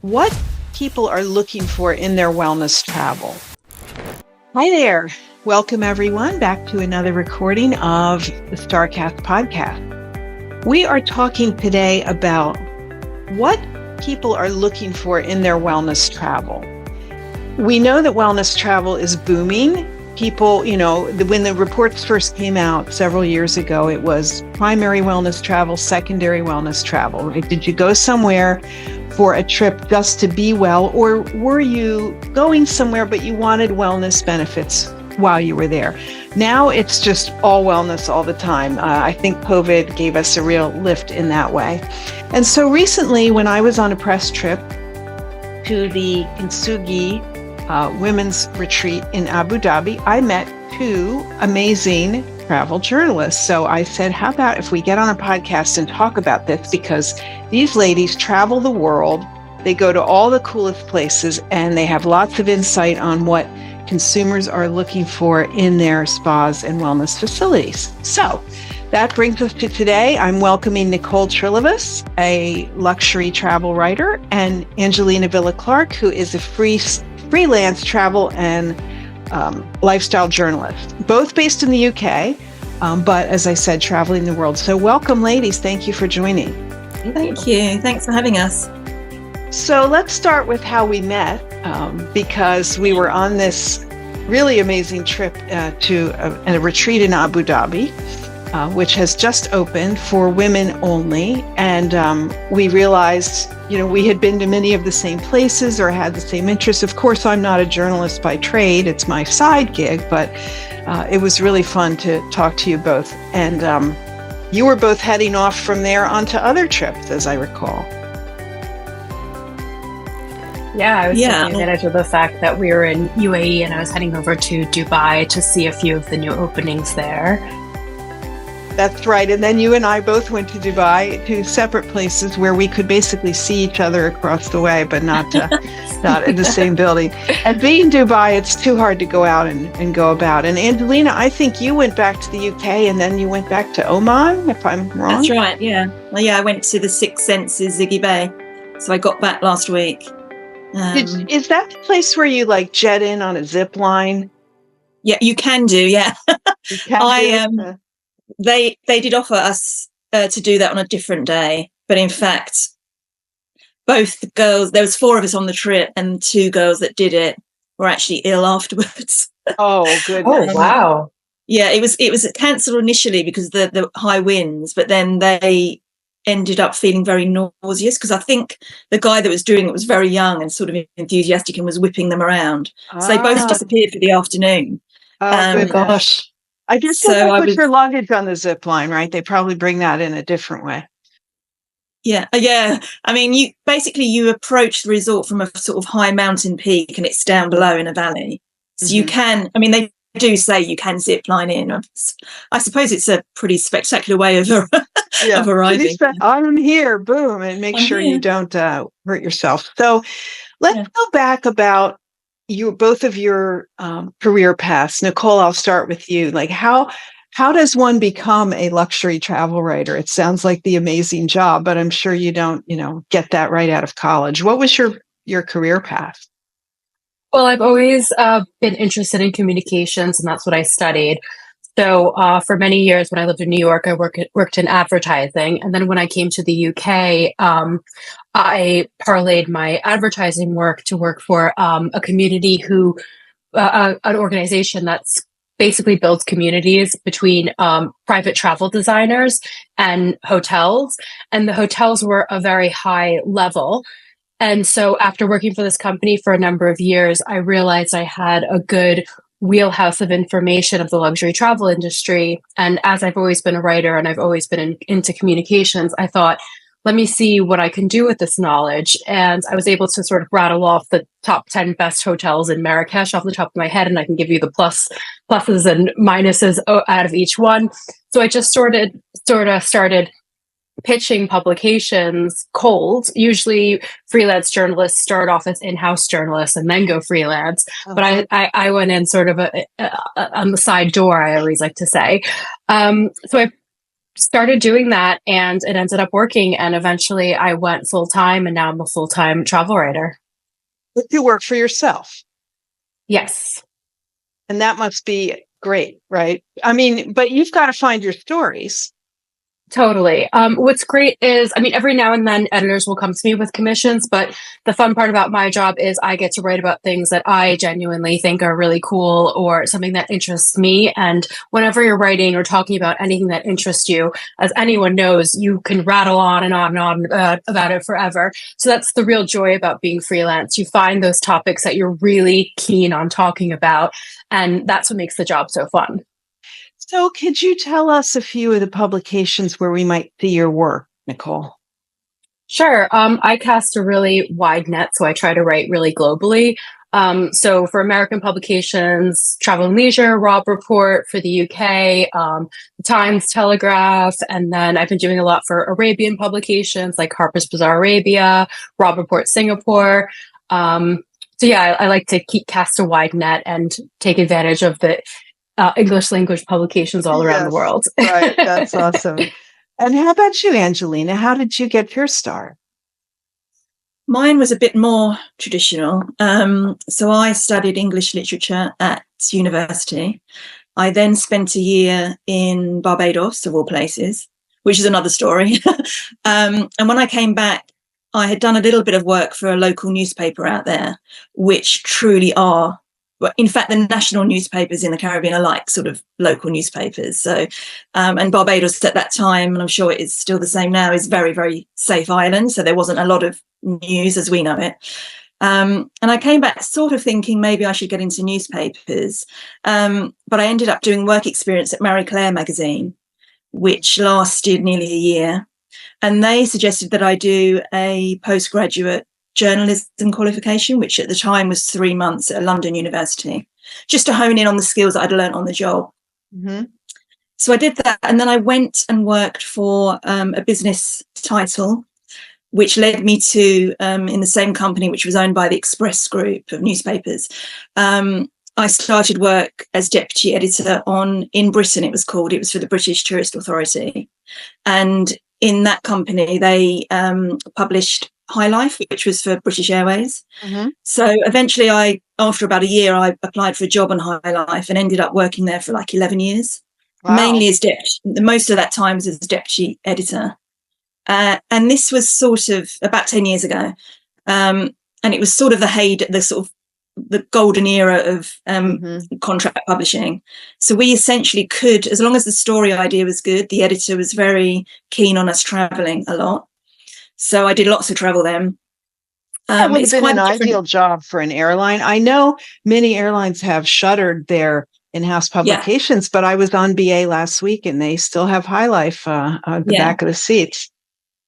What people are looking for in their wellness travel. Hi there. Welcome everyone back to another recording of the StarrCast Podcast. We are talking today about what people are looking for in their wellness travel. We know that wellness travel is booming. People, when the reports first came out several years ago, it was primary wellness travel, secondary wellness travel, right? Did you go somewhere for a trip just to be well, or were you going somewhere but you wanted wellness benefits while you were there? Now it's just all wellness all the time. I think COVID gave us a real lift in that way. And so recently, when I was on a press trip to the Kintsugi Women's Retreat in Abu Dhabi, I met two amazing travel journalists. So I said, how about if we get on a podcast and talk about this? Because these ladies travel the world, they go to all the coolest places, and they have lots of insight on what consumers are looking for in their spas and wellness facilities. So that brings us to today. I'm welcoming Nicole Trilivas, a luxury travel writer, and Angelina Villa-Clarke, who is a freelance travel and lifestyle journalist, both based in the UK, but as I said, traveling the world. So welcome, ladies. Thank you for joining. Thank you. Thanks for having us. So let's start with how we met, because we were on this really amazing trip to a retreat in Abu Dhabi, which has just opened for women only. And we realized, we had been to many of the same places or had the same interests. Of course, I'm not a journalist by trade. It's my side gig, but it was really fun to talk to you both. And you were both heading off from there onto other trips, as I recall. Yeah, I was taking advantage of the fact that we were in UAE and I was heading over to Dubai to see a few of the new openings there. That's right. And then you and I both went to Dubai, to separate places where we could basically see each other across the way, but not in the same building. And being Dubai, it's too hard to go out and go about. And Angelina, I think you went back to the UK and then you went back to Oman, if I'm wrong. That's right, yeah. Well, I went to the Six Senses, Ziggy Bay. So I got back last week. Is that the place where you jet in on a zip line? Yeah, you can do, yeah. They did offer us to do that on a different day, but in fact, both the girls, there was 4 of us on the trip, and 2 girls that did it were actually ill afterwards. Oh, goodness. Oh, wow. Yeah, it was cancelled initially because of the high winds, but then they ended up feeling very nauseous because I think the guy that was doing it was very young and sort of enthusiastic and was whipping them around. So they both disappeared for the afternoon. Oh, good gosh. I guess so. Put your luggage on the zip line, right? They probably bring that in a different way. Yeah. I mean, you approach the resort from a sort of high mountain peak, and it's down below in a valley. So you can. I mean, they do say you can zip line in. I suppose it's a pretty spectacular way of arriving. I'm here, boom, and make sure you don't hurt yourself. So let's go back about both of your career paths. Nicole, I'll start with you. How does one become a luxury travel writer? It sounds like the amazing job, but I'm sure you don't, get that right out of college. What was your career path? Well, I've always been interested in communications, and that's what I studied. So for many years when I lived in New York, I worked in advertising. And then when I came to the UK, I parlayed my advertising work to work for a community an organization that's basically builds communities between private travel designers and hotels. And the hotels were a very high level. And so after working for this company for a number of years, I realized I had a good wheelhouse of information of the luxury travel industry. And as I've always been a writer and I've always been into communications, I thought, let me see what I can do with this knowledge. And I was able to sort of rattle off the top 10 best hotels in Marrakesh off the top of my head, and I can give you the pluses and minuses out of each one. So I just sort of started pitching publications cold. Usually freelance journalists start off as in-house journalists and then go freelance. But I went in sort of on the side door, I always like to say. So I started doing that, and it ended up working. And eventually I went full time, and now I'm a full time travel writer. But you work for yourself. Yes. And that must be great, right? I mean, but you've got to find your stories. Totally. What's great is, I mean, every now and then editors will come to me with commissions, but the fun part about my job is I get to write about things that I genuinely think are really cool or something that interests me. And whenever you're writing or talking about anything that interests you, as anyone knows, you can rattle on and on and on about it forever. So that's the real joy about being freelance. You find those topics that you're really keen on talking about, and that's what makes the job so fun. So could you tell us a few of the publications where we might see your work, Nicole? Sure. I cast a really wide net, so I try to write really globally. So for American publications, Travel and Leisure, Robb Report for the UK, the Times, Telegraph, and then I've been doing a lot for Arabian publications like Harper's Bazaar Arabia, Robb Report Singapore. So yeah, I like to cast a wide net and take advantage of the English language publications all around the world. Right. That's awesome. And how about you, Angelina? How did you get your start? Mine was a bit more traditional. So I studied English literature at university. I then spent a year in Barbados, of all places, which is another story. And when I came back, I had done a little bit of work for a local newspaper out there, which truly are, in fact, the national newspapers in the Caribbean are like sort of local newspapers. So, and Barbados at that time, and I'm sure it is still the same now, is very, very safe island. So there wasn't a lot of news as we know it. And I came back sort of thinking maybe I should get into newspapers. But I ended up doing work experience at Marie Claire magazine, which lasted nearly a year. And they suggested that I do a postgraduate journalism qualification, which at the time was 3 months at a London university, just to hone in on the skills that I'd learned on the job. Mm-hmm. So I did that, and then I went and worked for a business title, which led me to, in the same company, which was owned by the Express Group of newspapers. I started work as deputy editor in Britain, it was called. It was for the British Tourist Authority. And in that company, they published High Life, which was for British Airways. Mm-hmm. So eventually after about a year, I applied for a job on High Life and ended up working there for like 11 years, wow. Mainly as deputy. Most of that time was as deputy editor. And this was sort of about 10 years ago. And it was sort of the golden era of contract publishing. So we essentially could, as long as the story idea was good, the editor was very keen on us traveling a lot. So I did lots of travel then. That would have been an ideal job for an airline. I know many airlines have shuttered their in-house publications, but I was on BA last week and they still have High Life on the back of the seats.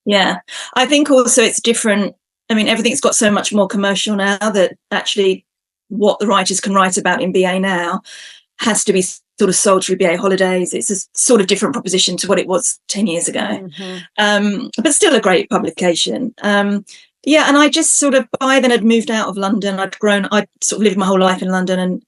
Yeah, I think also it's different. I mean, everything's got so much more commercial now that actually what the writers can write about in BA now has to be sort of sold through BA Holidays. It's a sort of different proposition to what it was 10 years ago. Mm-hmm. But still a great publication. And I just sort of, by then had moved out of London. I'd sort of lived my whole life in London, and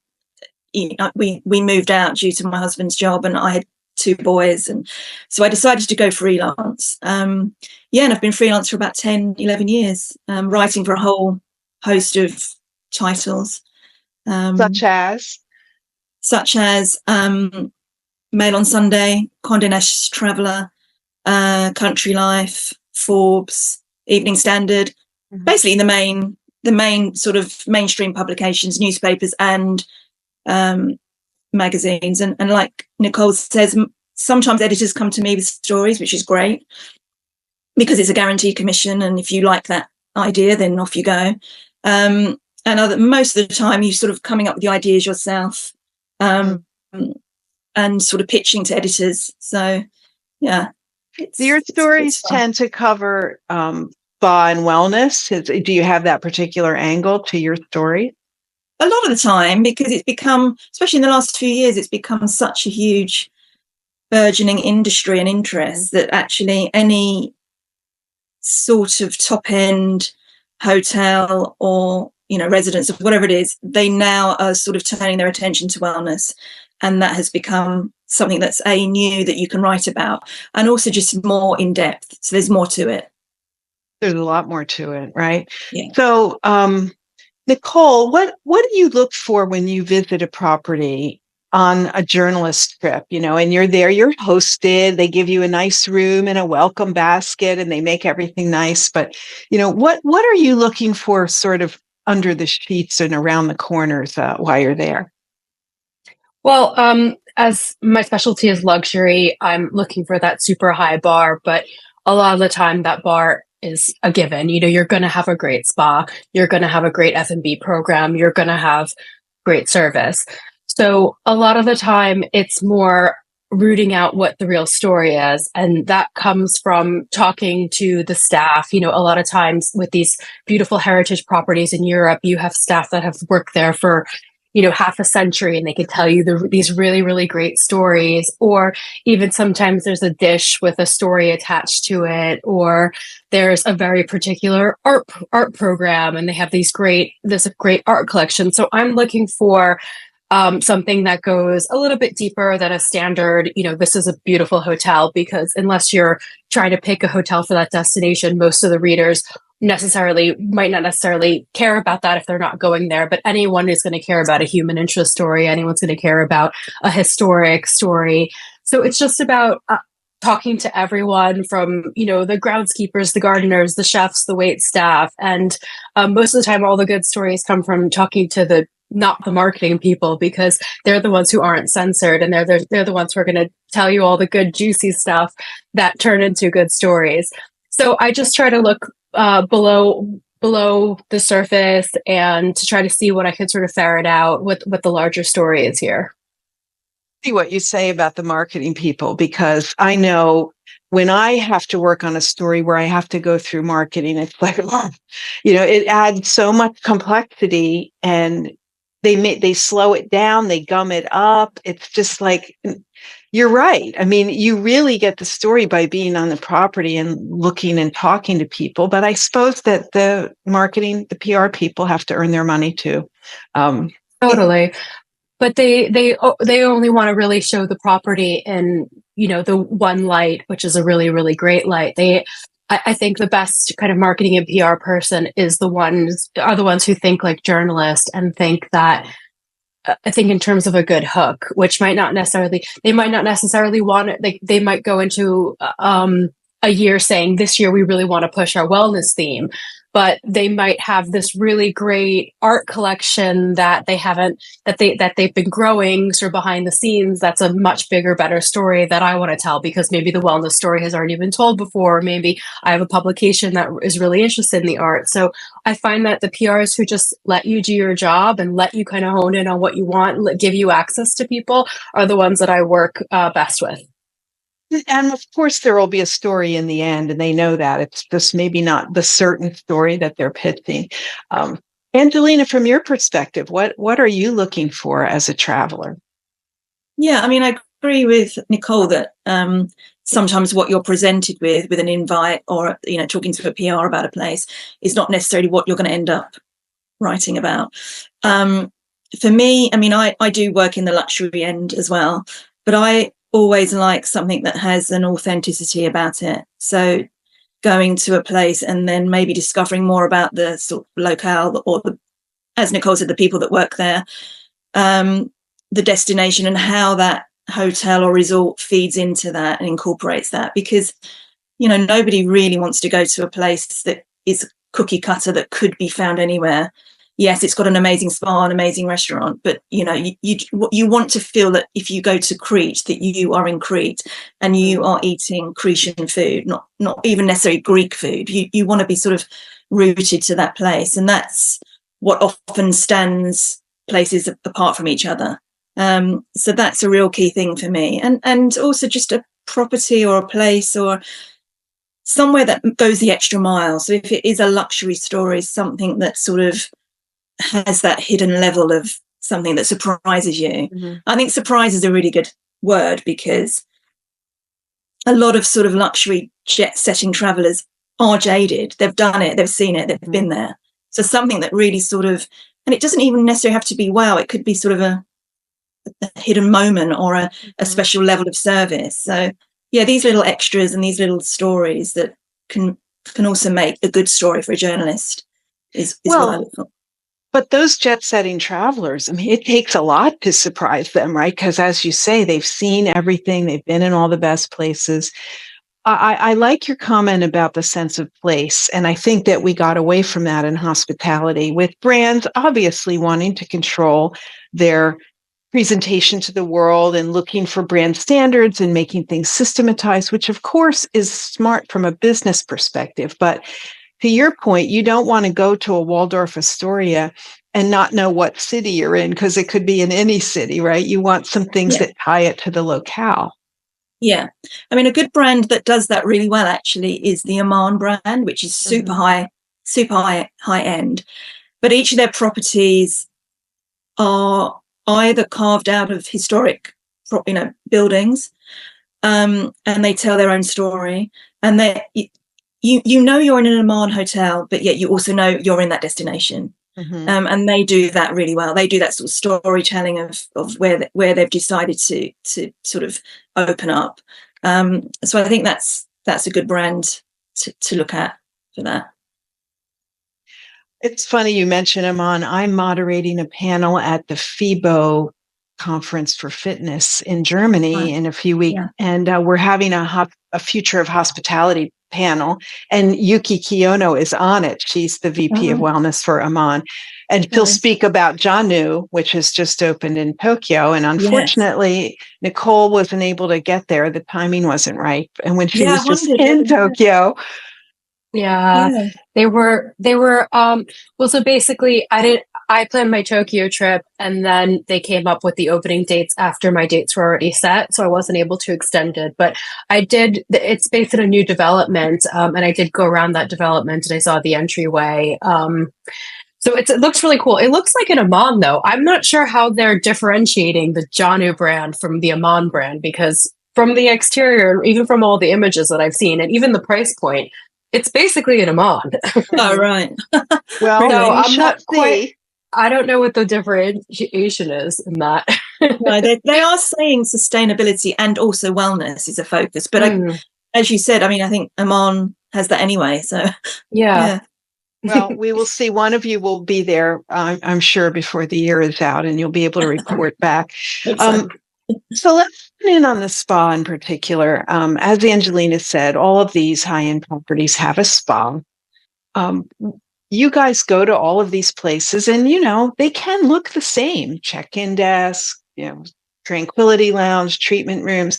we moved out due to my husband's job, and I had 2 boys. And so I decided to go freelance. And I've been freelance for about 10, 11 years, writing for a whole host of titles. Such as Mail on Sunday, Condé Nast Traveller, Country Life, Forbes, Evening Standard, basically the main sort of mainstream publications, newspapers and magazines. And like Nicole says, sometimes editors come to me with stories, which is great because it's a guaranteed commission. And if you like that idea, then off you go. And most of the time you're sort of coming up with the ideas yourself. And sort of pitching to editors. So, yeah. Your stories tend to cover spa and wellness. Do you have that particular angle to your story? A lot of the time, because it's become, especially in the last few years, it's become such a huge burgeoning industry and interest that actually any sort of top-end hotel or residents of whatever it is, they now are sort of turning their attention to wellness, and that has become something that's new that you can write about, and also just more in depth. So there's more to it. There's a lot more to it, right? Yeah. So, Nicole, what do you look for when you visit a property on a journalist trip, and you're there, you're hosted, they give you a nice room and a welcome basket and they make everything nice. But, what are you looking for sort of under the sheets and around the corners while you're there? Well, as my specialty is luxury, I'm looking for that super high bar, but a lot of the time that bar is a given. You're going to have a great spa, you're going to have a great F&B program, you're going to have great service. So a lot of the time it's more rooting out what the real story is. And that comes from talking to the staff. A lot of times with these beautiful heritage properties in Europe, you have staff that have worked there for half a century, and they could tell you these really, really great stories. Or even sometimes there's a dish with a story attached to it, or there's a very particular art program, and they have this great art collection. So I'm looking for something that goes a little bit deeper than a standard, this is a beautiful hotel, because unless you're trying to pick a hotel for that destination, most of the readers might not necessarily care about that if they're not going there, but anyone is going to care about a human interest story. Anyone's going to care about a historic story. So it's just about talking to everyone from, the groundskeepers, the gardeners, the chefs, the wait staff. And most of the time, all the good stories come from talking to not the marketing people, because they're the ones who aren't censored, and they're the ones who are going to tell you all the good, juicy stuff that turn into good stories. So I just try to look below the surface and to try to see what I can sort of ferret out what the larger story is here. See what you say about the marketing people, because I know when I have to work on a story where I have to go through marketing, it's like, it adds so much complexity, and they slow it down, they gum it up. It's just like, you're right. I mean, you really get the story by being on the property and looking and talking to people. But I suppose that the marketing, the PR people have to earn their money too. Totally. But they only want to really show the property in, the one light, which is a really, really great light. I think the best kind of marketing and PR person are the ones who think like journalists and think that, I think in terms of a good hook, which they might not necessarily want it. They might go into a year saying, this year we really want to push our wellness theme, but they might have this really great art collection that they've been growing sort of behind the scenes. That's a much bigger, better story that I want to tell, because maybe the wellness story has already been told before. Or maybe I have a publication that is really interested in the art. So I find that the PRs who just let you do your job and let you kind of hone in on what you want, give you access to people, are the ones that I work best with. And of course, there will be a story in the end, and they know that. It's just maybe not the certain story that they're pitching. Angelina, from your perspective, what are you looking for as a traveler? Yeah, I mean, I agree with Nicole that sometimes what you're presented with an invite, or talking to a PR about a place, is not necessarily what you're going to end up writing about. For me, I mean, I do work in the luxury end as well, but I always like something that has an authenticity about it. So going to a place and then maybe discovering more about the sort of locale, or as Nicole said, the people that work there, the destination, and how that hotel or resort feeds into that and incorporates that. Because, nobody really wants to go to a place that is cookie cutter, that could be found anywhere. Yes, it's got an amazing spa, an amazing restaurant, but you want to feel that if you go to Crete, that you are in Crete and you are eating Cretan food, not even necessarily Greek food. You want to be sort of rooted to that place, and that's what often stands places apart from each other. So that's a real key thing for me, and also just a property or a place or somewhere that goes the extra mile. So if it is a luxury story, something that sort of has that hidden level of something that surprises you. Mm-hmm. I think surprise is a really good word, because a lot of sort of luxury jet-setting travelers are jaded. They've done it, they've seen it, they've been there. So something that really sort of, and it doesn't even necessarily have to be wow, it could be sort of hidden moment or a special level of service. So yeah, these little extras and these little stories that can also make a good story for a journalist is what I look for. But those jet-setting travelers, I mean, it takes a lot to surprise them, right? Because as you say, they've seen everything. They've been in all the best places. I like your comment about the sense of place. And I think that we got away from that in hospitality, with brands obviously wanting to control their presentation to the world and looking for brand standards and making things systematized, which of course is smart from a business perspective. But to your point, you don't want to go to a Waldorf Astoria and not know what city you're in, because it could be in any city, right? You want some things that tie it to the locale. Yeah. I mean, a good brand that does that really well actually is the Aman brand, which is super high end. But each of their properties are either carved out of historic, buildings, and they tell their own story. And you know you're in an Aman hotel, but yet you also know you're in that destination. And they do that really well. They do that sort of storytelling of where they've decided to sort of open up. So I think that's a good brand to look at for that. It's funny you mention Aman. I'm moderating a panel at the FIBO conference for fitness in Germany in a few weeks, and we're having a future of hospitality panel, and Yuki Kiyono is on it. She's the VP of wellness for Aman, and she'll speak about Janu, which has just opened in Tokyo. And unfortunately, Nicole wasn't able to get there. The timing wasn't right, and when she was just in Tokyo. They were well, so basically I planned my Tokyo trip, and then they came up with the opening dates after my dates were already set, so I wasn't able to extend it. But it's based on a new development, and I did go around that development, and I saw the entryway. So it looks really cool. It looks like an Aman, though. I'm not sure how they're differentiating the Janu brand from the Aman brand, because from the exterior, even from all the images that I've seen, and even the price point, it's basically an Aman. Oh, right. Well, no, I'm not see. quite. I don't know what the differentiation is in that. No, they are saying sustainability and also wellness is a focus. But as you said, I mean, I think Aman has that anyway. So yeah. Well, we will see. One of you will be there, I'm sure, before the year is out, and you'll be able to report back. So let's put in on the spa in particular. As Angelina said, all of these high-end properties have a spa. You guys go to all of these places, and, they can look the same. Check-in desk, tranquility lounge, treatment rooms.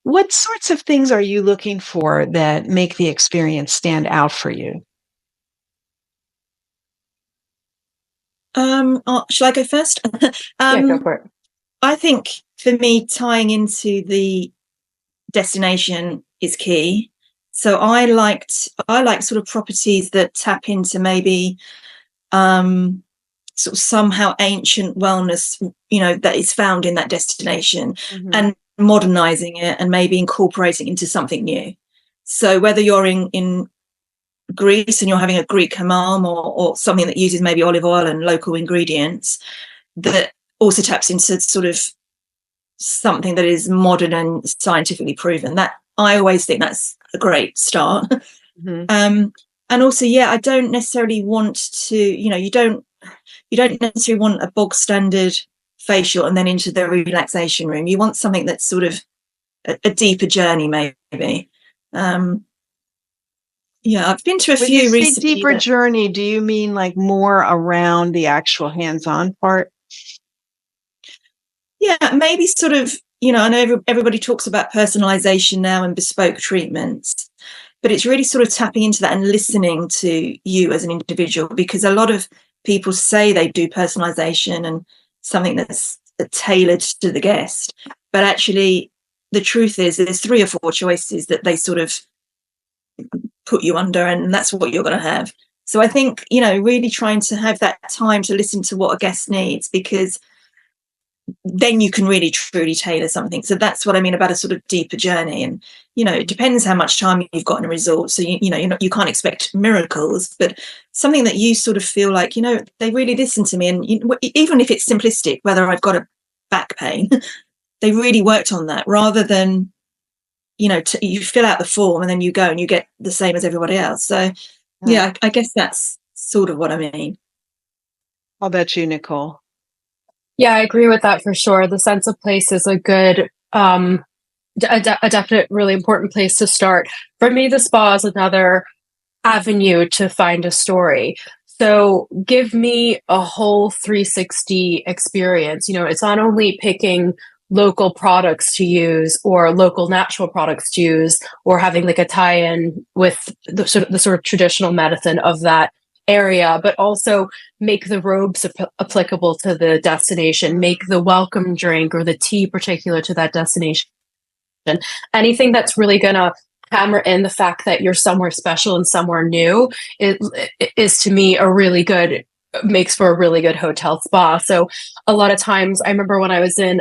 What sorts of things are you looking for that make the experience stand out for you? Shall I go first? Go for it. I think for me, tying into the destination is key. So I like sort of properties that tap into maybe sort of somehow ancient wellness, that is found in that destination, and modernizing it and maybe incorporating into something new. So whether you're in Greece and you're having a Greek hammam or something that uses maybe olive oil and local ingredients, that also taps into sort of something that is modern and scientifically proven. That I always think that's a great start. And also, I don't necessarily want to, you don't necessarily want a bog standard facial and then into the relaxation room. You want something that's sort of a deeper journey, maybe. I've been to a few recently. Deeper journey, do you mean like more around the actual hands-on part? Yeah, maybe sort of, I know everybody talks about personalization now and bespoke treatments, but it's really sort of tapping into that and listening to you as an individual, because a lot of people say they do personalization and something that's tailored to the guest. But actually, the truth is there's 3 or 4 choices that they sort of put you under, and that's what you're going to have. So I think, really trying to have that time to listen to what a guest needs, because then you can really truly tailor something. So that's what I mean about a sort of deeper journey. And it depends how much time you've got in a resort, so you can't expect miracles, but something that you sort of feel like they really listen to me. And even if it's simplistic, whether I've got back pain. They really worked on that rather than, you fill out the form and then you go and you get the same as everybody else. So, yeah, I guess that's sort of what I mean. How about you, Nicole? Yeah, I agree with that for sure. The sense of place is a good, a definite, really important place to start. For me, the spa is another avenue to find a story. So give me a whole 360 experience. It's not only picking local products to use or local natural products to use or having like a tie-in with the sort of traditional medicine of that area, but also make the robes applicable to the destination, make the welcome drink or the tea particular to that destination. Anything that's really going to hammer in the fact that you're somewhere special and somewhere new is to me makes for a really good hotel spa. So a lot of times, I remember when I was in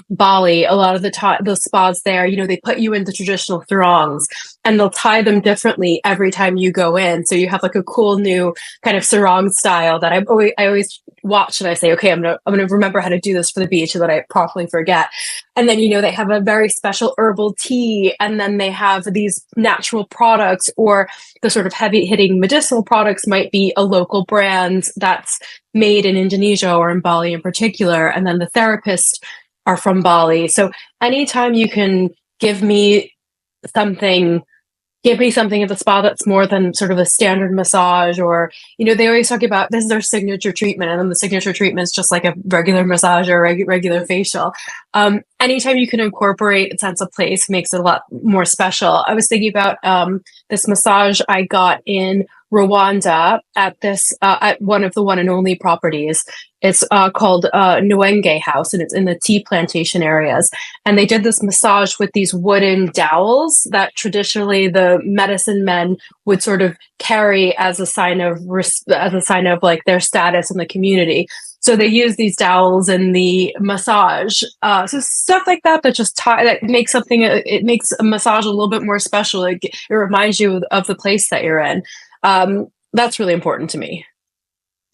Bali, a lot of the spas there, they put you in the traditional throngs and they'll tie them differently every time you go in. So you have like a cool new kind of sarong style that I always watch and I say, okay, I'm gonna remember how to do this for the beach so that I properly forget. And then, they have a very special herbal tea, and then they have these natural products, or the sort of heavy hitting medicinal products might be a local brand that's made in Indonesia or in Bali in particular. And then the therapists are from Bali. So anytime you can give me something at the spa that's more than sort of a standard massage, or, they always talk about this is their signature treatment, and then the signature treatment is just like a regular massage or regular facial. Anytime you can incorporate a sense of place makes it a lot more special. I was thinking about this massage I got in Rwanda at one of the one and only properties. It's called Nwenge House, and it's in the tea plantation areas. And they did this massage with these wooden dowels that traditionally the medicine men would sort of carry as a sign of like their status in the community. So they use these dowels in the massage. So stuff like that just that makes it makes a massage a little bit more special. It reminds you of the place that you're in. That's really important to me.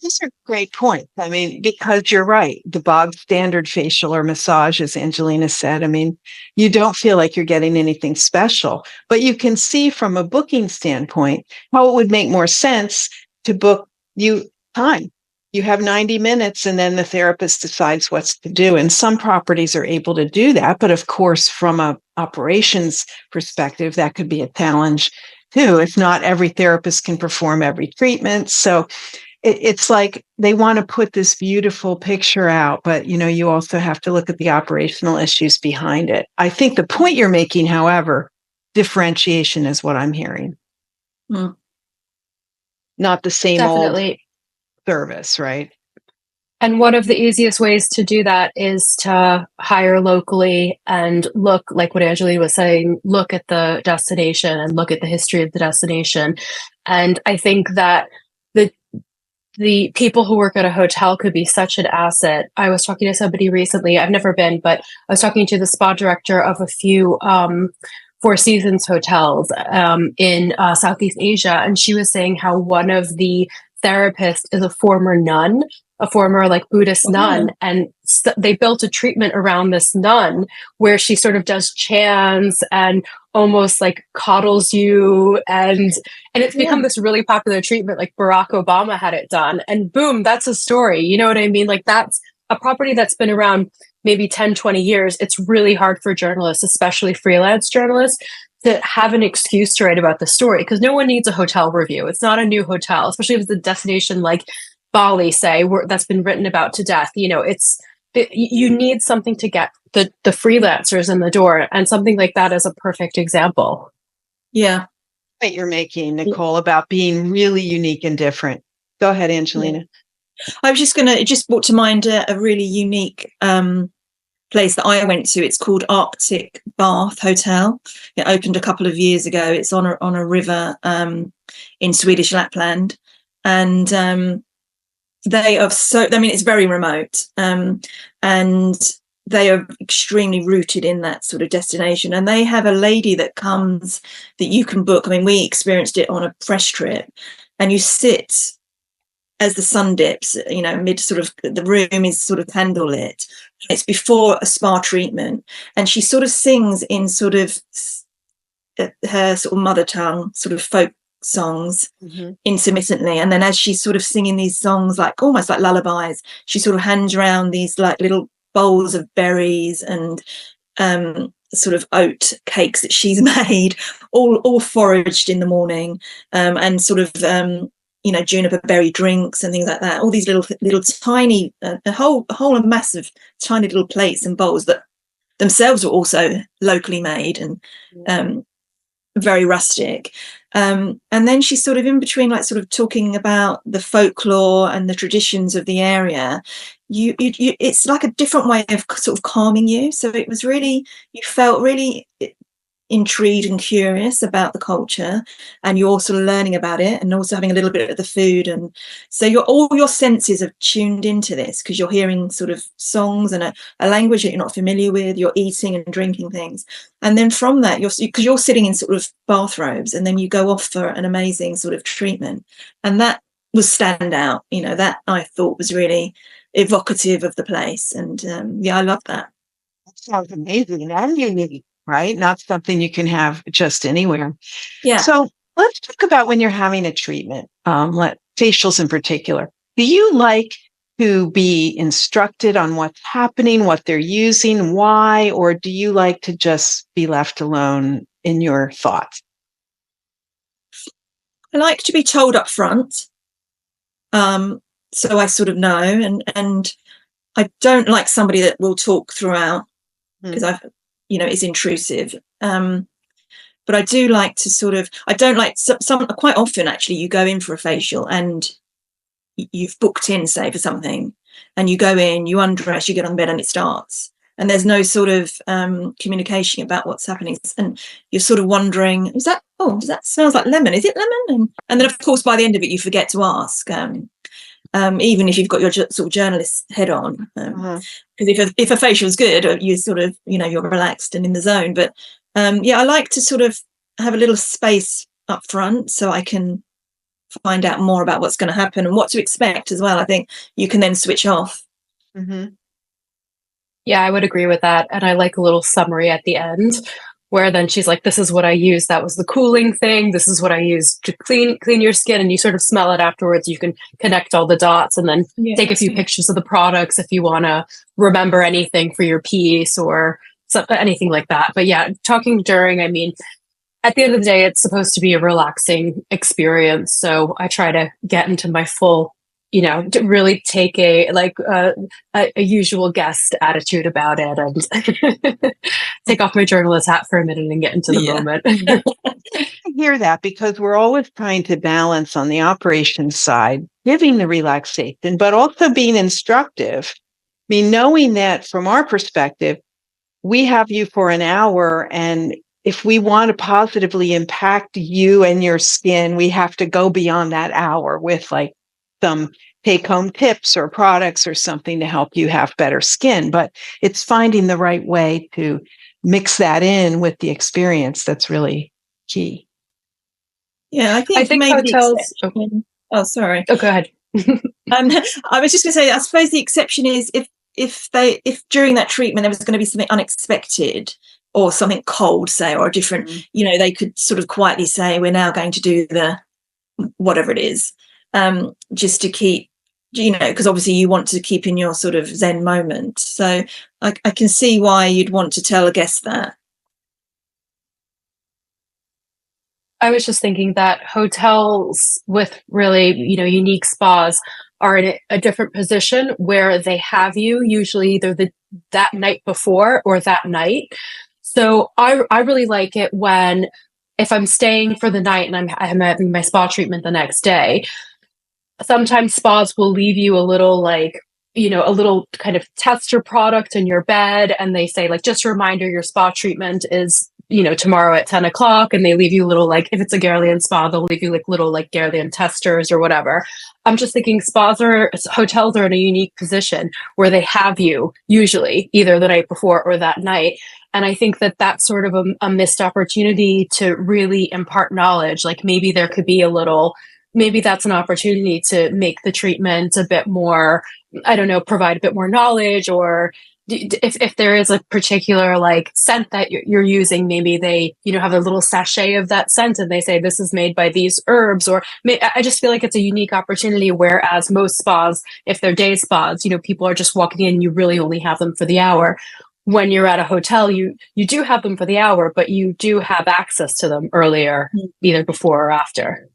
These are great points. I mean, because you're right. The bog standard facial or massage, as Angelina said, I mean, you don't feel like you're getting anything special, but you can see from a booking standpoint how it would make more sense to book you time. You have 90 minutes and then the therapist decides what to do. And some properties are able to do that. But of course, from a operations perspective, that could be a challenge too. If not every therapist can perform every treatment. So it's like they want to put this beautiful picture out, but you also have to look at the operational issues behind it. I think the point you're making, however, differentiation is what I'm hearing. Not the same Definitely. old service, right? And one of the easiest ways to do that is to hire locally and look, like what Angelina was saying, look at the destination and look at the history of the destination. And I think that the people who work at a hotel could be such an asset. I was talking to somebody recently, I've never been, but I was talking to the spa director of a few Four Seasons hotels in Southeast Asia. And she was saying how one of the therapists is a former nun, a former like Buddhist nun. And they built a treatment around this nun where she sort of does chants and almost like coddles you. And it's become this really popular treatment. Like Barack Obama had it done, and boom, that's a story. You know what I mean? Like that's a property that's been around maybe 10, 20 years. It's really hard for journalists, especially freelance journalists, to have an excuse to write about the story, because no one needs a hotel review. It's not a new hotel, especially if it's a destination like Bali, say, that's been written about to death. You need something to get the freelancers in the door, and something like that is a perfect example. Yeah. Point you're making, Nicole, about being really unique and different. Go ahead, Angelina. I was it just brought to mind a really unique place that I went to. It's called Arctic Bath Hotel. It opened a couple of years ago. It's on a river in Swedish Lapland, and they are it's very remote, and they are extremely rooted in that sort of destination. And they have a lady that comes that you can book. I mean, we experienced it on a press trip, and you sit as the sun dips, mid sort of the room is sort of candlelit. It's before a spa treatment, and she sort of sings in sort of her sort of mother tongue, sort of folk songs intermittently. And then as she's sort of singing these songs, like almost like lullabies, she sort of hands around these like little bowls of berries and sort of oat cakes that she's made, all foraged in the morning, and sort of juniper berry drinks and things like that. All these little tiny, a whole mass of tiny little plates and bowls that themselves were also locally made and very rustic. And then she's sort of in between, like sort of talking about the folklore and the traditions of the area. It's like a different way of sort of calming you. So it was really, you felt really intrigued and curious about the culture, and you're also learning about it and also having a little bit of the food. And so all your senses are tuned into this because you're hearing sort of songs and a language that you're not familiar with. You're eating and drinking things. And then from that, because you're sitting in sort of bathrobes, and then you go off for an amazing sort of treatment. And that was standout, that I thought was really evocative of the place. And I love that. That sounds amazing and unique, right? Not something you can have just anywhere. Yeah. So let's talk about when you're having a treatment, facials in particular. Do you like to be instructed on what's happening, what they're using, why, or do you like to just be left alone in your thoughts? I like to be told up front. So I sort of know, and I don't like somebody that will talk throughout because it's intrusive. But I do like to sort of, I don't like some quite often actually you go in for a facial and you've booked in, say, for something, and you go in, you undress, you get on bed and it starts. And there's no sort of communication about what's happening. And you're sort of wondering, that smells like lemon. Is it lemon? And then, of course, by the end of it, you forget to ask, even if you've got your sort of journalist head on. Because if a facial is good, you sort of, you're relaxed and in the zone. But, I like to sort of have a little space up front so I can find out more about what's going to happen and what to expect as well. I think you can then switch off. Mm-hmm. Yeah, I would agree with that. And I like a little summary at the end where then she's like, this is what I used. That was the cooling thing. This is what I used to clean your skin. And you sort of smell it afterwards. You can connect all the dots and then take a few pictures of the products if you want to remember anything for your piece or anything like that. But yeah, talking during, I mean, at the end of the day, it's supposed to be a relaxing experience. So I try to get into my full, to really take a usual guest attitude about it and take off my journalist hat for a minute and get into the moment. I hear that because we're always trying to balance on the operations side, giving the relaxation, but also being instructive. I mean, knowing that from our perspective, we have you for an hour, and if we want to positively impact you and your skin, we have to go beyond that hour with like some take-home tips or products or something to help you have better skin. But it's finding the right way to mix that in with the experience that's really key. Yeah, I think maybe hotels. Oh, sorry. Oh, go ahead. I was just going to say, I suppose the exception is if during that treatment there was going to be something unexpected or something cold, say, or a different, they could sort of quietly say, we're now going to do the whatever it is, just to keep, because obviously you want to keep in your sort of Zen moment. So I can see why you'd want to tell a guest that. I was just thinking that hotels with really, unique spas are in a different position where they have you usually either that night before or that night. So I really like it when, if I'm staying for the night and I'm having my spa treatment the next day, sometimes spas will leave you a little a little kind of tester product in your bed. And they say just a reminder, your spa treatment is, tomorrow at 10 o'clock. And they leave you little, if it's a Guerlain spa, they'll leave you little Guerlain testers or whatever. I'm just thinking hotels are in a unique position where they have you usually either the night before or that night. And I think that that's sort of a missed opportunity to really impart knowledge. Maybe there could be a little maybe that's an opportunity to make the treatment a bit more, I don't know, provide a bit more knowledge, or if there is a particular like scent that you're using, maybe they, have a little sachet of that scent and they say this is made by these herbs, or I just feel like it's a unique opportunity. Whereas most spas, if they're day spas, people are just walking in, you really only have them for the hour. When you're at a hotel, you do have them for the hour, but you do have access to them earlier, either before or after.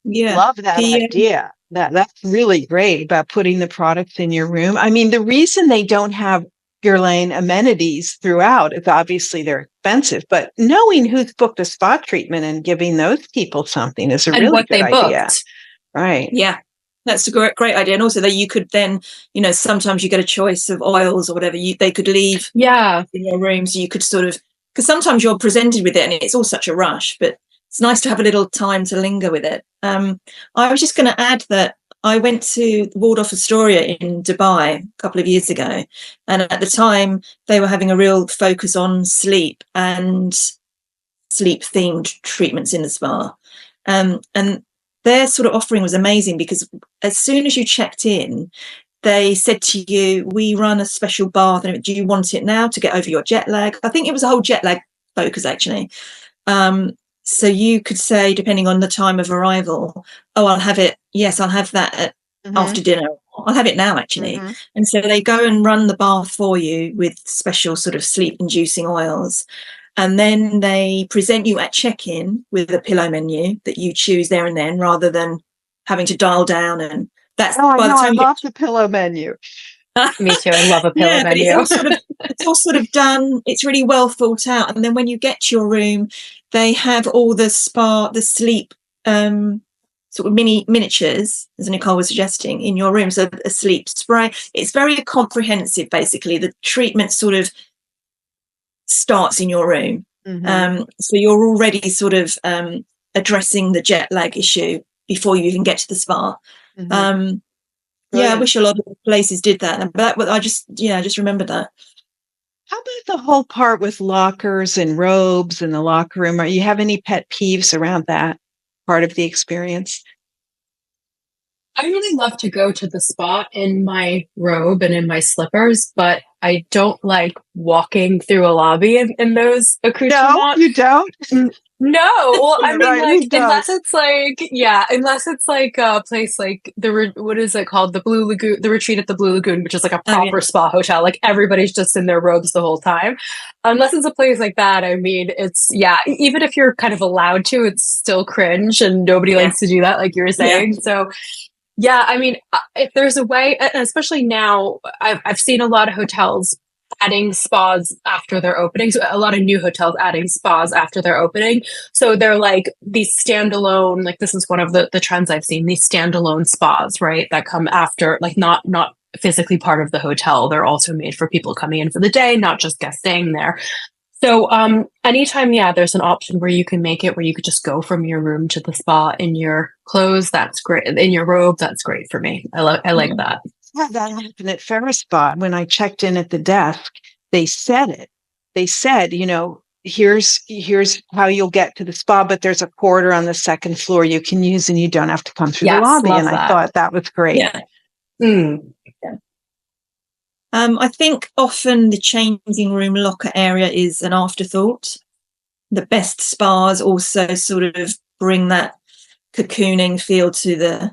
Yeah. Love that idea. That's really great about putting the products in your room. I mean, the reason they don't have Pure Lane amenities throughout is obviously they're expensive, but knowing who's booked a spa treatment and giving those people something is a really good idea. Right. Yeah. That's a great idea. And also that you could then, sometimes you get a choice of oils or whatever they could leave in your room. So you could sort of, because sometimes you're presented with it and it's all such a rush, but it's nice to have a little time to linger with it. I was just going to add that I went to the Waldorf Astoria in Dubai a couple of years ago. And at the time, they were having a real focus on sleep and sleep-themed treatments in the spa. And their sort of offering was amazing because as soon as you checked in, they said to you, we run a special bath. And do you want it now to get over your jet lag? I think it was a whole jet lag focus, actually. So you could say, depending on the time of arrival, oh, I'll have it. Yes, I'll have that after dinner. I'll have it now, actually. And so they go and run the bath for you with special sort of sleep-inducing oils. And then they present you at check-in with a pillow menu that you choose there and then, rather than having to dial down. And that's I love the pillow menu. Me too. I love a pillow menu. It's all sort of done. It's really well thought out. And then when you get to your room, they have all the sleep sort of miniatures, as Nicole was suggesting, in your room. So a sleep spray. It's very comprehensive, basically. The treatment sort of starts in your room. So you're already sort of addressing the jet lag issue before you even get to the spa. I wish a lot of places did that, but I just remembered that. How about the whole part with lockers and robes in the locker room? You have any pet peeves around that part of the experience? I really love to go to the spa in my robe and in my slippers, but I don't like walking through a lobby in those accoutrements. No, you don't? No, well, I mean, unless it's like a place like what is it called? The Blue Lagoon, the Retreat at the Blue Lagoon, which is like a proper spa hotel. Like everybody's just in their robes the whole time. Unless it's a place like that, I mean, even if you're kind of allowed to, it's still cringe and nobody likes to do that, like you were saying. Yeah. So, yeah, I mean, if there's a way, especially now, I've seen a lot of hotels adding spas after their openings, a lot of new hotels adding spas after their opening. So they're like these standalone, like this is one of the trends I've seen, these standalone spas, right? That come after, like not physically part of the hotel. They're also made for people coming in for the day, not just guests staying there. So anytime, there's an option where you can make it where you could just go from your room to the spa in your clothes, that's great. In your robe, that's great for me. I like that. Yeah, that happened at Ferris Spa. When I checked in at the desk, they said it. They said, here's how you'll get to the spa, but there's a corridor on the second floor you can use and you don't have to come through the lobby. And I thought that was great. Yeah. I think often the changing room locker area is an afterthought. The best spas also sort of bring that cocooning feel to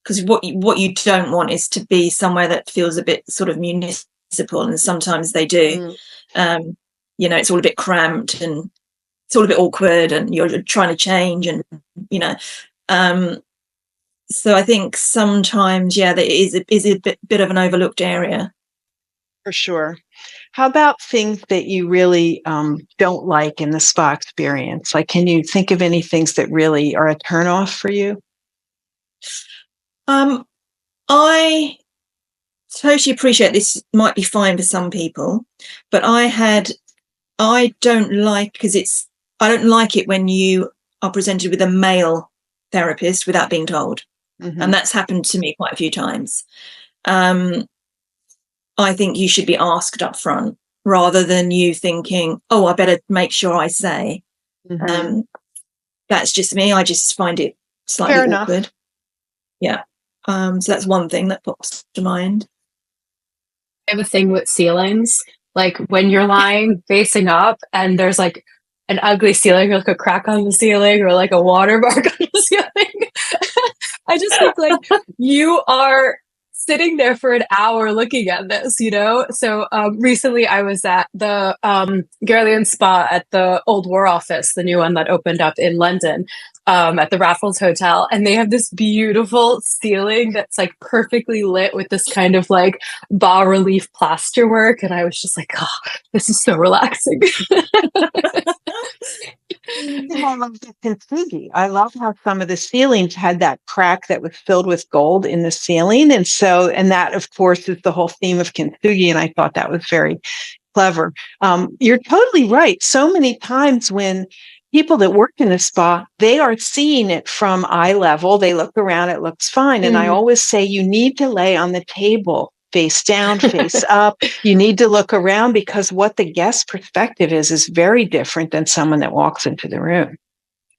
because what you don't want is to be somewhere that feels a bit sort of municipal, and sometimes they do. It's all a bit cramped and it's all a bit awkward, and you're trying to change, and so I think sometimes there is a bit of an overlooked area. For sure. How about things that you really don't like in the spa experience? Like, can you think of any things that really are a turnoff for you? I totally appreciate this might be fine for some people, but I don't like it when you are presented with a male therapist without being told. And that's happened to me quite a few times. I think you should be asked up front rather than you thinking, I better make sure I say. That's just me. I just find it slightly awkward. Yeah. So that's one thing that pops to mind. I have a thing with ceilings. Like when you're lying facing up and there's like an ugly ceiling or like a crack on the ceiling or like a watermark on the ceiling. I just think like you are sitting there for an hour looking at this, you know? So recently I was at the Guerlain Spa at the Old War Office, the new one that opened up in London, at the Raffles Hotel. And they have this beautiful ceiling that's like perfectly lit with this kind of like bas relief plasterwork. And I was just like, oh, this is so relaxing. I love the kintsugi. I love how some of the ceilings had that crack that was filled with gold in the ceiling. And that, of course, is the whole theme of kintsugi. And I thought that was very clever. You're totally right. So many times when people that work in a spa, they are seeing it from eye level. They look around, it looks fine. And I always say you need to lay on the table, face down, face up. You need to look around because what the guest perspective is very different than someone that walks into the room.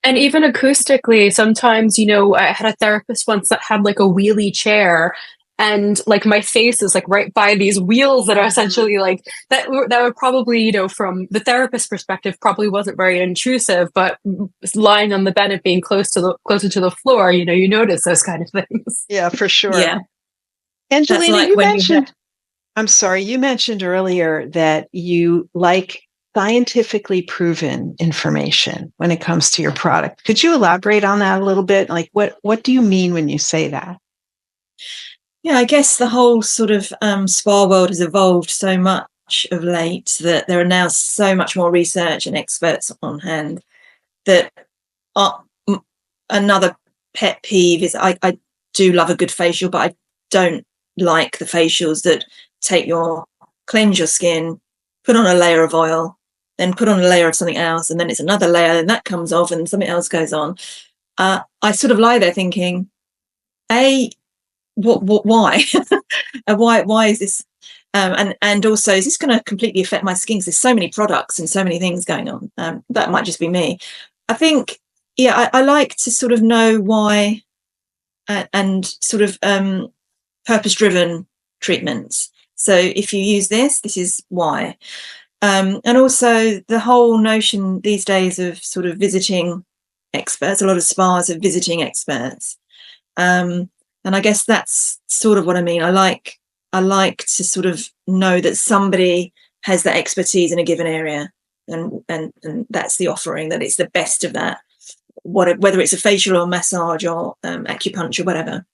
And even acoustically, sometimes, you know, I had a therapist once that had like a wheelie chair and like my face is like right by these wheels that are essentially like that would probably, you know, from the therapist perspective, probably wasn't very intrusive, but lying on the bed and being closer to the floor, you know, you notice those kind of things. Yeah, for sure. Yeah. Angelina, like you mentioned earlier that you like scientifically proven information when it comes to your product. Could you elaborate on that a little bit? Like what do you mean when you say that? Yeah, I guess the whole sort of spa world has evolved so much of late that there are now so much more research and experts on hand that another pet peeve is I do love a good facial, but I don't like the facials that cleanse your skin, put on a layer of oil, then put on a layer of something else, and then it's another layer, and that comes off, and something else goes on. I sort of lie there thinking, why? Why is this? And also, is this going to completely affect my skin? Because there's so many products and so many things going on. That might just be me. I think, yeah, I like to sort of know why, and sort of purpose-driven treatments. So if you use this is why. And also the whole notion these days of sort of visiting experts. A lot of spas are visiting experts. And I guess that's sort of what I mean. I like to sort of know that somebody has that expertise in a given area, and that's the offering, that it's the best of that, whether it's a facial or massage or acupuncture, whatever.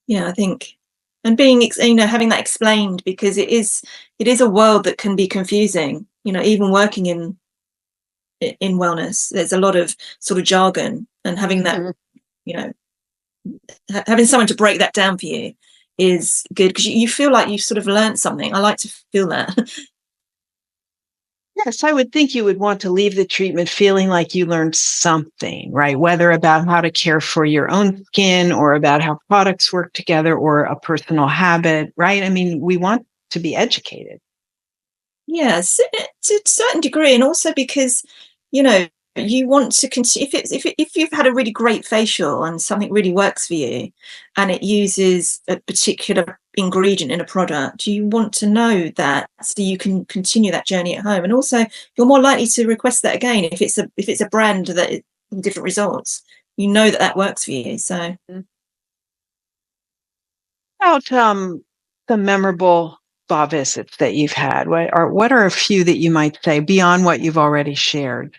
Yeah, I think, and being, you know, having that explained, because it is a world that can be confusing. You know, even working in wellness, there's a lot of sort of jargon, and having that, you know, having someone to break that down for you is good, because you feel like you've sort of learned something. I like to feel that. Yes, I would think you would want to leave the treatment feeling like you learned something, right? Whether about how to care for your own skin or about how products work together or a personal habit, right? I mean, we want to be educated. Yes, to a certain degree, and also because, you know, you want to continue. If you've had a really great facial and something really works for you, and it uses a particular ingredient in a product, you want to know that so you can continue that journey at home. And also, you're more likely to request that again if it's a brand that is different results. You know that works for you. So, about some memorable spa visits that you've had, what are a few that you might say beyond what you've already shared?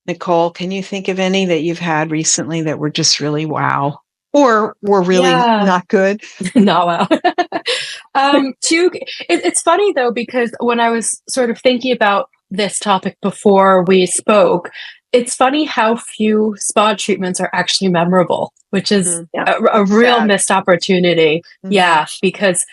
Nicole, can you think of any that you've had recently that were just really wow, or were really not good? Not wow. It's funny though, because when I was sort of thinking about this topic before we spoke, it's funny how few spa treatments are actually memorable, which is a real missed opportunity. Yeah, because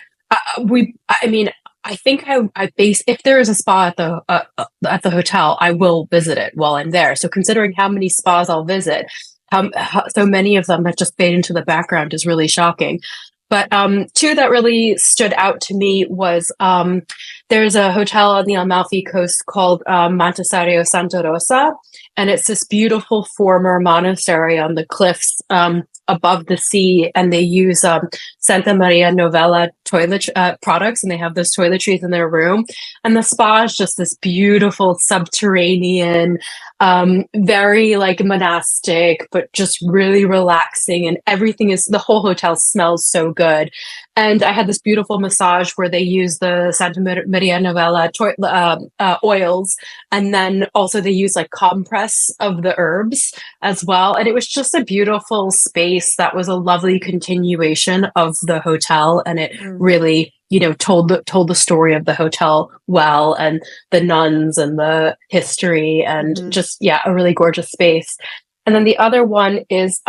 I think I base, if there is a spa at the hotel, I will visit it while I'm there. So considering how many spas I'll visit, how so many of them have just fade into the background is really shocking. But two that really stood out to me was there's a hotel on the Amalfi Coast called Montessario Santa Rosa, and it's this beautiful former monastery on the cliffs above the sea, and they use Santa Maria Novella toilet products, and they have those toiletries in their room. And the spa is just this beautiful subterranean, very like monastic, but just really relaxing, and the whole hotel smells so good. And I had this beautiful massage where they use the Santa Maria Novella oils, and then also they use like compress of the herbs as well. And it was just a beautiful space that was a lovely continuation of the hotel, and it really, told the story of the hotel well, and the nuns and the history, and just a really gorgeous space. And then the other one is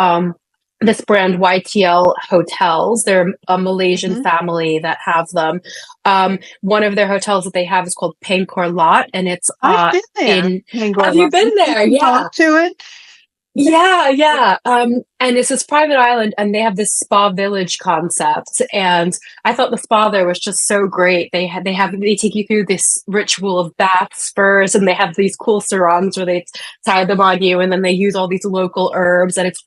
this brand YTL Hotels. They're a Malaysian family that have them. One of their hotels that they have is called Pangkor Lot, and it's I've been there. Have you been there? Yeah. Talk to it. Yeah. And it's this private island, and they have this spa village concept. And I thought the spa there was just so great. They take you through this ritual of baths first, and they have these cool sarongs where they tie them on you, and then they use all these local herbs, and it's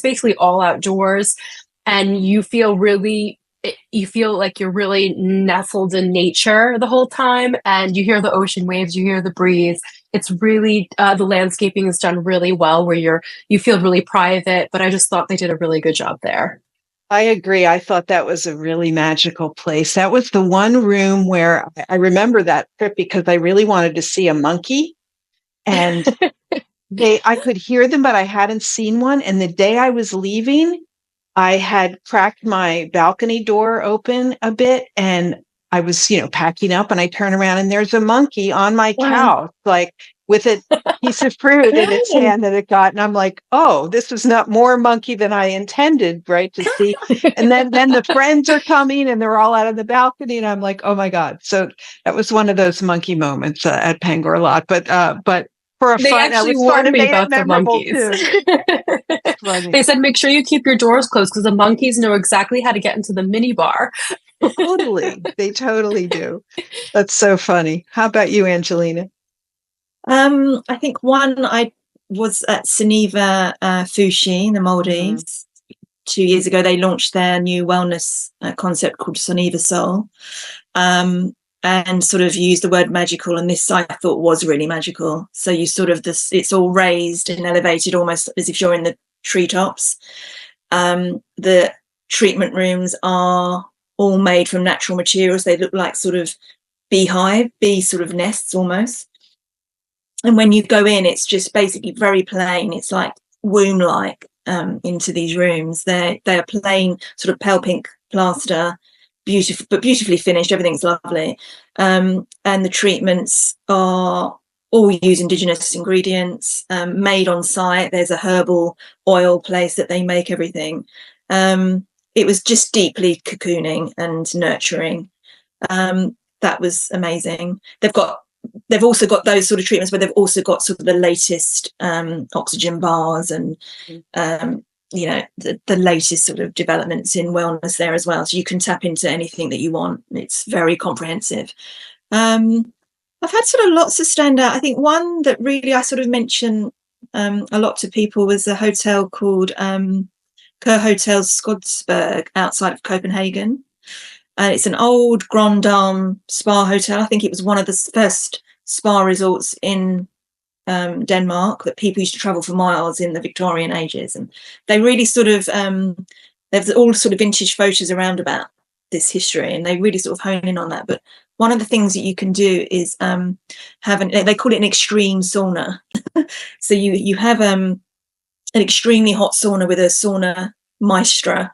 basically all outdoors, and you feel like you're really nestled in nature the whole time, and you hear the ocean waves, you hear the breeze. It's really, the landscaping is done really well, where you feel really private, but I just thought they did a really good job there. I agree. I thought that was a really magical place. That was the one room where I remember that trip because I really wanted to see a monkey, and I could hear them, but I hadn't seen one. And the day I was leaving, I had cracked my balcony door open a bit, and I was, packing up, and I turn around and there's a monkey on my couch, like with a piece of fruit in its hand that it got. And I'm like, oh, this was not more monkey than I intended, right, to see. And then the friends are coming, and they're all out on the balcony, and I'm like, oh my God. So that was one of those monkey moments at Pangkor Lot. But for a they fun, actually warned me about the monkeys. They said, make sure you keep your doors closed because the monkeys know exactly how to get into the minibar. Totally. They totally do. That's so funny. How about you, Angelina? I think I was at Suniva Fushi in the Maldives 2 years ago. They launched their new wellness concept called Suniva Soul, and sort of used the word magical. And this I thought was really magical. So you sort of it's all raised and elevated, almost as if you're in the treetops. The treatment rooms are all made from natural materials. They look like sort of bee sort of nests almost. And when you go in, it's just basically very plain. It's like womb-like into these rooms. They are plain, sort of pale pink plaster, beautiful, but beautifully finished. Everything's lovely. And the treatments are all use indigenous ingredients, made on site. There's a herbal oil place that they make everything. It was just deeply cocooning and nurturing. That was amazing. They've also got those sort of treatments, but they've also got sort of the latest oxygen bars and the latest sort of developments in wellness there as well. So you can tap into anything that you want. It's very comprehensive. I've had sort of lots of stand out. I think one that really I sort of mention a lot to people was a hotel called Kerr Hotel Skodsberg outside of Copenhagen. It's an old Grand Dame spa hotel. I think it was one of the first spa resorts in Denmark that people used to travel for miles in the Victorian ages. And they really sort of, there's all sort of vintage photos around about this history, and they really sort of hone in on that. But one of the things that you can do is they call it an extreme sauna. So you have an extremely hot sauna with a sauna maestra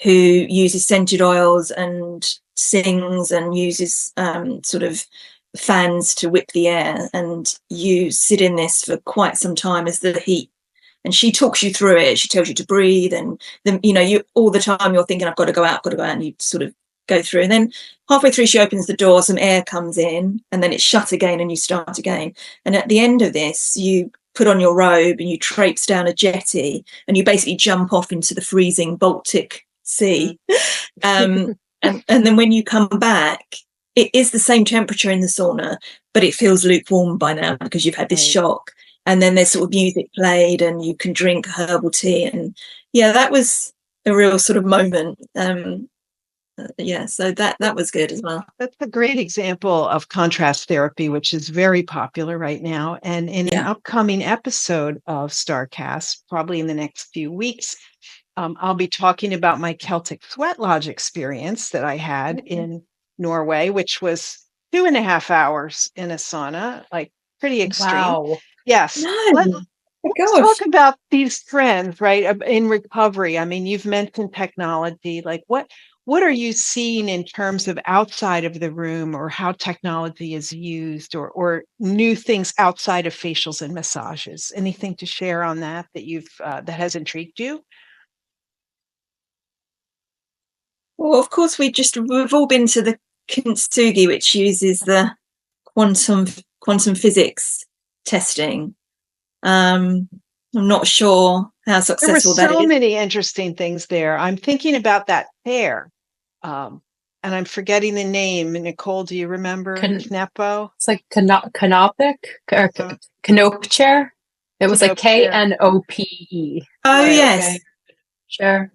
who uses scented oils and sings and uses sort of fans to whip the air, and you sit in this for quite some time as the heat, and she talks you through it. She tells you to breathe, and then you all the time you're thinking, I've got to go out, and you sort of go through, and then halfway through she opens the door, some air comes in, and then it's shut again and you start again. And at the end of this, you put on your robe and you traipse down a jetty, and you basically jump off into the freezing Baltic Sea. And then when you come back, it is the same temperature in the sauna, but it feels lukewarm by now because you've had this shock. and then there's sort of music played and you can drink herbal tea. And yeah, that was a real sort of moment. So that was good as well. That's a great example of contrast therapy, which is very popular right now. And in an upcoming episode of StarrCast, probably in the next few weeks, I'll be talking about my Celtic sweat lodge experience that I had in Norway, which was 2.5 hours in a sauna, like pretty extreme. Wow. Yes. No. Let's talk about these trends, right? In recovery. I mean, you've mentioned technology. Like what are you seeing in terms of outside of the room, or how technology is used, or new things outside of facials and massages? Anything to share on that you've that has intrigued you? Well, of course, we've all been to the kintsugi, which uses the quantum physics testing. I'm not sure how successful that is. There were so many interesting things there. I'm thinking about that pair, and I'm forgetting the name. Nicole, do you remember? Knepo? It's like Canopik or Canope chair. It was like Knope. Oh, yes. Sure.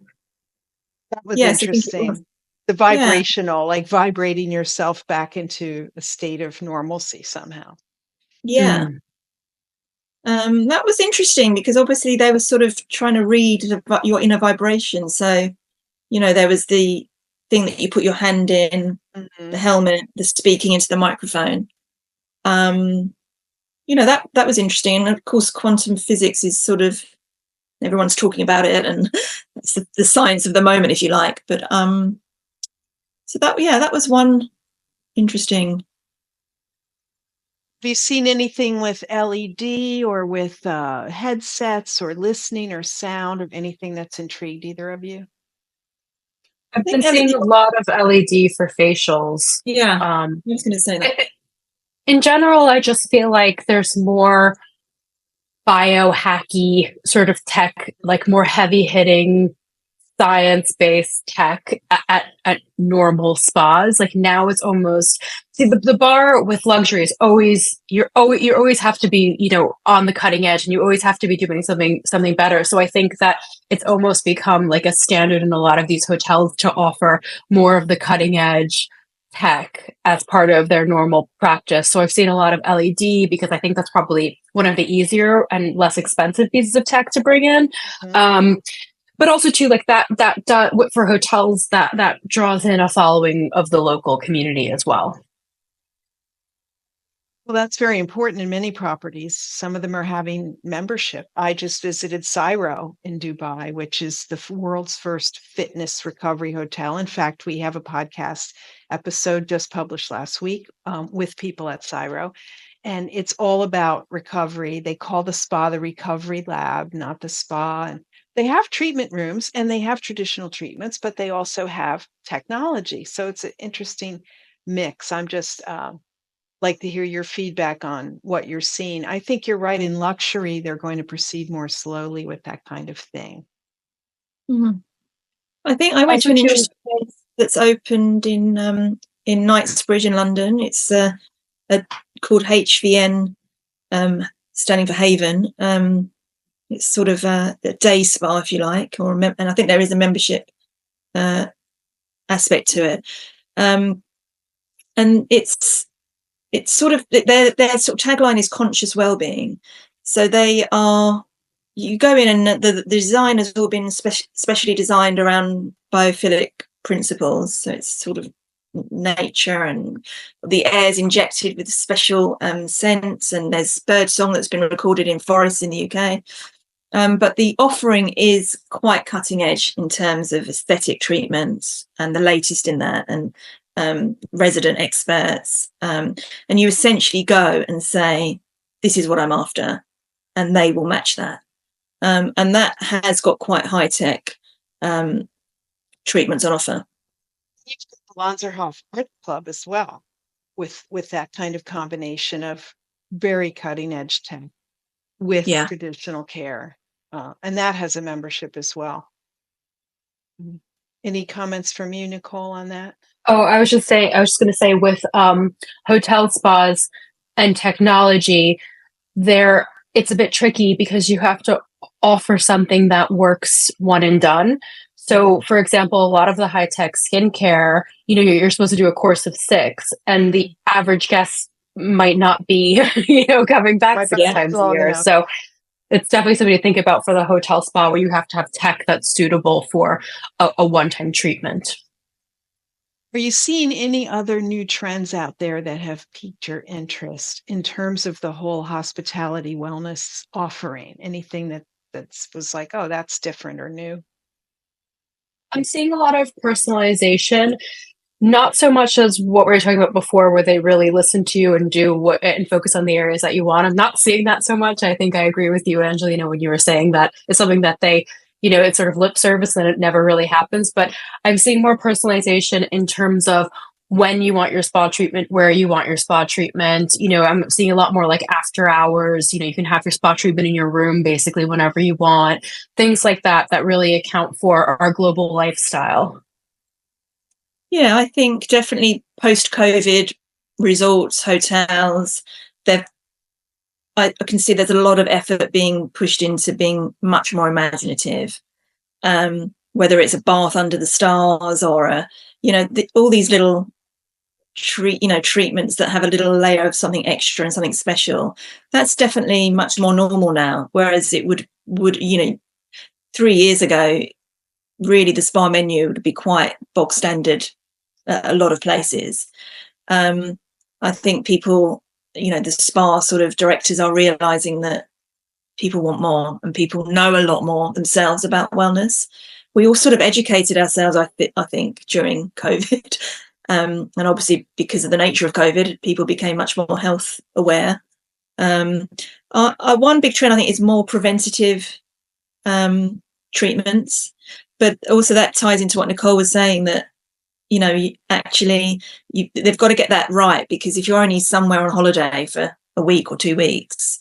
That was interesting. The vibrational, like vibrating yourself back into a state of normalcy somehow. Yeah. That was interesting because obviously they were sort of trying to read your inner vibration. So, there was the thing that you put your hand in, the helmet, the speaking into the microphone. That was interesting. And of course, quantum physics is sort of, everyone's talking about it, and it's the science of the moment, if you like. But so that was one interesting. Have you seen anything with LED or with headsets or listening or sound, or anything that's intrigued either of you? I've been seeing a lot of LED for facials. Yeah, I was going to say that. In general, I just feel like there's more biohacky sort of tech, like more heavy-hitting science-based tech at normal spas. Like now it's almost, the bar with luxury is always, you always have to be, on the cutting edge, and you always have to be doing something better. So I think that it's almost become like a standard in a lot of these hotels to offer more of the cutting edge tech as part of their normal practice. So I've seen a lot of LED because I think that's probably one of the easier and less expensive pieces of tech to bring in. But also too, like that for hotels that draws in a following of the local community as well. Well, that's very important in many properties. Some of them are having membership. I just visited Cyro in Dubai, which is the world's first fitness recovery hotel. In fact, we have a podcast episode just published last week with people at Cyro. And it's all about recovery. They call the spa the recovery lab, not the spa. And they have treatment rooms and they have traditional treatments, but they also have technology. So it's an interesting mix. I'm just like to hear your feedback on what you're seeing. I think you're right. In luxury, they're going to proceed more slowly with that kind of thing. Mm-hmm. I think I went to an interesting place that's opened in Knightsbridge in London. It's called HVN, standing for Haven. It's sort of a day spa, if you like, and I think there is a membership aspect to it. And it's sort of their sort of tagline is conscious well-being. So you go in and the design has all been specially designed around biophilic principles. So it's sort of nature, and the air is injected with special scents, and there's bird song that's been recorded in forests in the UK. But the offering is quite cutting edge in terms of aesthetic treatments and the latest in that, and resident experts. And you essentially go and say, this is what I'm after, and they will match that. And that has got quite high-tech treatments on offer. You've got the Lanzerhof Art Club as well, with that kind of combination of very cutting-edge tech with traditional care. And that has a membership as well. Any comments from you, Nicole, on that? Oh, I was just going to say with hotel spas and technology, there it's a bit tricky because you have to offer something that works one and done. So, for example, a lot of the high-tech skincare, you're supposed to do a course of 6, and the average guest might not be, coming back 6 times a year. Enough. So it's definitely something to think about for the hotel spa, where you have to have tech that's suitable for a one-time treatment. Are you seeing any other new trends out there that have piqued your interest in terms of the whole hospitality wellness offering? Anything that was like, oh, that's different or new? I'm seeing a lot of personalization, not so much as what we were talking about before, where they really listen to you and do what and focus on the areas that you want. I'm not seeing that so much. I think I agree with you, Angelina, when you were saying that it's something that they, it's sort of lip service and it never really happens. But I'm seeing more personalization in terms of when you want your spa treatment, where you want your spa treatment. I'm seeing a lot more like after hours. You can have your spa treatment in your room basically whenever you want. Things like that really account for our global lifestyle. Yeah, I think definitely post-COVID resorts, hotels, I can see there's a lot of effort being pushed into being much more imaginative. Whether it's a bath under the stars or all these little treatments that have a little layer of something extra and something special. That's definitely much more normal now. Whereas it would 3 years ago, really the spa menu would be quite bog standard at a lot of places. I think people, the spa sort of directors are realizing that people want more and people know a lot more themselves about wellness. We all sort of educated ourselves, I think, during COVID. And obviously, because of the nature of COVID, people became much more health aware. One big trend, I think, is more preventative treatments. But also that ties into what Nicole was saying, that, they've got to get that right, because if you're only somewhere on holiday for a week or 2 weeks,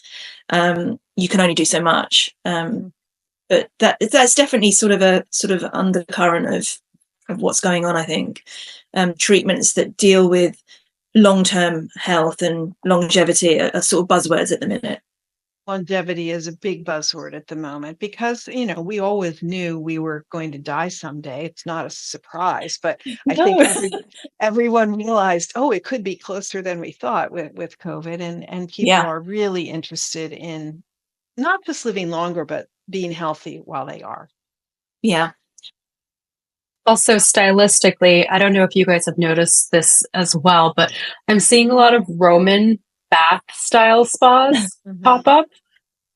you can only do so much. But that's definitely sort of undercurrent of what's going on, I think. Treatments that deal with long-term health and longevity are sort of buzzwords at the minute. Longevity is a big buzzword at the moment because, we always knew we were going to die someday. It's not a surprise, but I think everyone realized, it could be closer than we thought with COVID. And people are really interested in not just living longer, but being healthy while they are. Yeah. Also, stylistically, I don't know if you guys have noticed this as well, but I'm seeing a lot of Roman bath style spas pop up,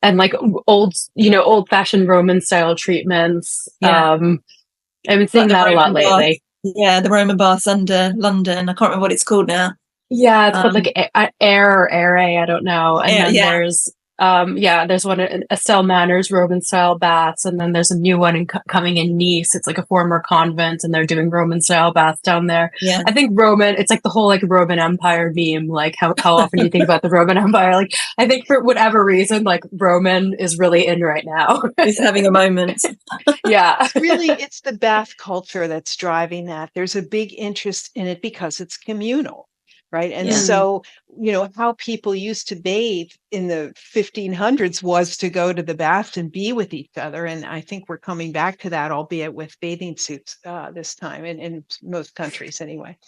and like old-fashioned Roman style treatments. I've been seeing that a lot lately. Yeah, the Roman baths under London. I can't remember what it's called now. Yeah, it's called like Air or Air. I don't know. And then there's one in Estelle Manor's Roman style baths, and then there's a new one coming in Nice. It's like a former convent, and they're doing Roman style baths down there. Yeah, I think Roman. It's like the whole like Roman Empire meme. Like how often do you think about the Roman Empire? Like I think for whatever reason, like Roman is really in right now. He's having a moment. Yeah, it's the bath culture that's driving that. There's a big interest in it because it's communal. Right. And so, how people used to bathe in the 1500s was to go to the bath and be with each other. And I think we're coming back to that, albeit with bathing suits this time in most countries anyway.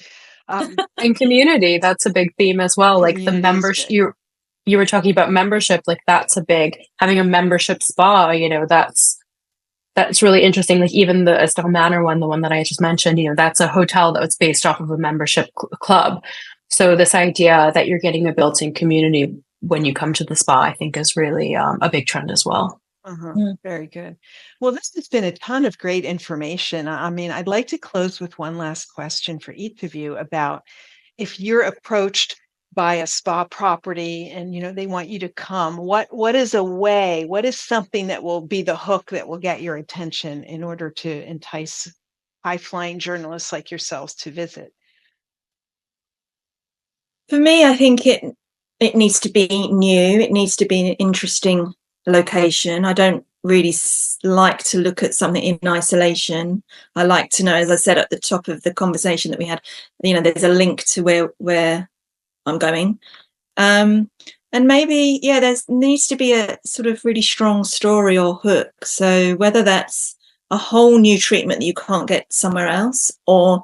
And community, that's a big theme as well. Like the membership, you were talking about membership, like that's a big, having a membership spa, that's really interesting. Like even the Estelle Manor one, the one that I just mentioned, that's a hotel that was based off of a membership club. So this idea that you're getting a built-in community when you come to the spa, I think is really a big trend as well. Very good. Well, this has been a ton of great information. I mean, I'd like to close with one last question for each of you about if you're approached by a spa property and, they want you to come, what is something that will be the hook that will get your attention in order to entice high-flying journalists like yourselves to visit? For me, I think it needs to be new. It needs to be an interesting location. I don't really like to look at something in isolation. I like to know, as I said at the top of the conversation that we had, there's a link to where I'm going. And maybe, there needs to be a sort of really strong story or hook. So whether that's a whole new treatment that you can't get somewhere else, or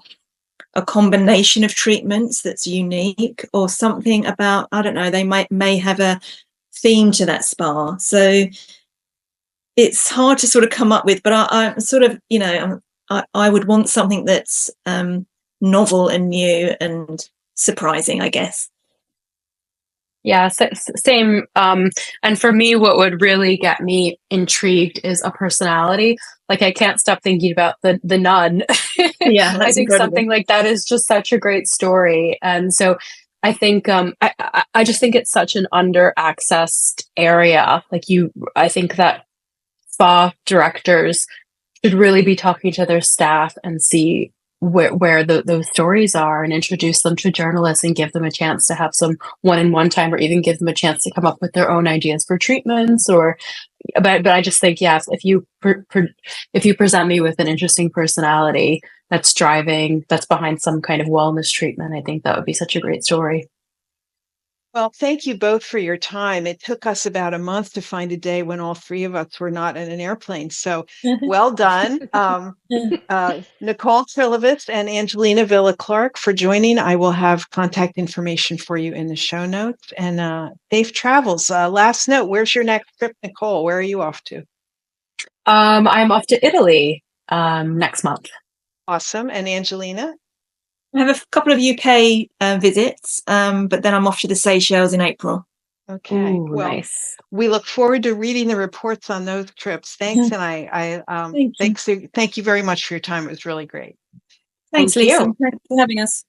a combination of treatments that's unique, or something about, I don't know, they may have a theme to that spa. So it's hard to sort of come up with, but I'm sort of, I would want something that's novel and new and surprising, I guess. Yeah, same. And for me, what would really get me intrigued is a personality. Like, I can't stop thinking about the nun. Yeah, I think incredible. something like that is just such a great story. And so I think I just think it's such an under-accessed area. I think that spa directors should really be talking to their staff and see where those stories are, and introduce them to journalists and give them a chance to have some one-on-one time, or even give them a chance to come up with their own ideas for treatments. But I just think, yes, if you present me with an interesting personality that's behind some kind of wellness treatment, I think that would be such a great story. Well, thank you both for your time. It took us about a month to find a day when all three of us were not in an airplane. So well done. Nicole Trilivas and Angelina Villa-Clarke for joining. I will have contact information for you in the show notes, and safe travels. Last note, where's your next trip, Nicole? Where are you off to? I'm off to Italy next month. Awesome. And Angelina? I have a couple of UK visits, but then I'm off to the Seychelles in April. Okay. Ooh, well, nice. We look forward to reading the reports on those trips. Thanks, and thank you very much for your time. It was really great. Thanks, Thank Lisa. you. Thanks for having us.